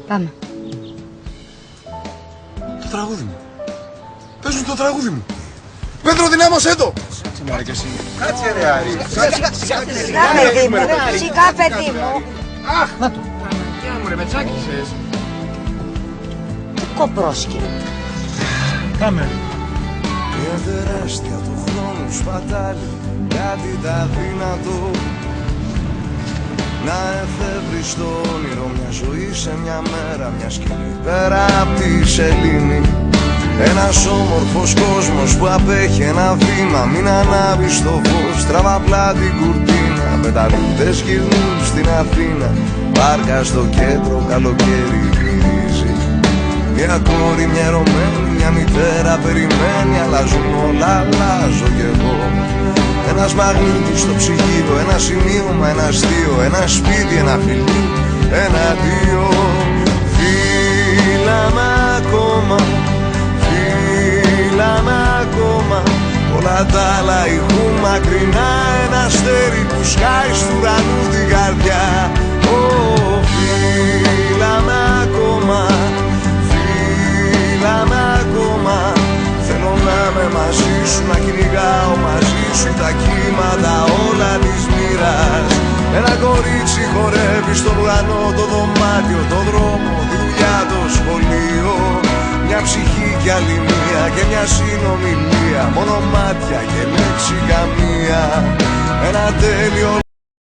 Πάμε. Το τραγούδι μου. Παίζουν το τραγούδι μου. Πέτρο, δυνάμωσέ το! Κάτσε μωρέ κι εσύ. Κάτσε ρε Άρη. Σιγά παιδί μου, σιγά παιδί μου. Αχ, να το. Παναγιά μου ρε, με τσάκισες. Τι κοπρόσκυλο. Πάμε. Μια τεράστια του χρόνου σπατάλη, κάτι τα δύνατο. Να εφεύρεις το όνειρο μια ζωή σε μια μέρα, μια σκηνή πέρα απ' τη σελήνη. Ένας όμορφος κόσμος που απέχει ένα βήμα, μην ανάβεις το φως, τραβά απλά την κουρτίνα. Πεταλούδες γυρνούν στην Αθήνα, πάρκα στο κέντρο, καλοκαίρι γυρίζει. Μια κόρη, μια ερωμένη, μια μητέρα περιμένει, αλλάζουν όλα, αλλάζω κι εγώ. Ένας μαγνήτης στο ψυγείο, ένα σημείωμα, ένα αστείο, ένα σπίτι, ένα φιλί, ένα δύο. Φύλαμε ακόμα, φύλαμε ακόμα, όλα τα άλλα ηχούν μακρινά, ένα αστέρι που σκάει στου ουρανού την καρδιά. Φύλαμε ακόμα, φύλαμε ακόμα, θέλω να είμαι μαζί σου, να κυνηγάω μαζί σου τα κύματα όλα της μοίρας. Ένα κορίτσι χορεύει στον ουρανό, το δωμάτιο, το δρόμο, τη δουλειά, το σχολείο. Μια ψυχή κι άλλη μία και μια συνομιλία, μόνο μάτια και λέξη καμία. Ένα τέλειο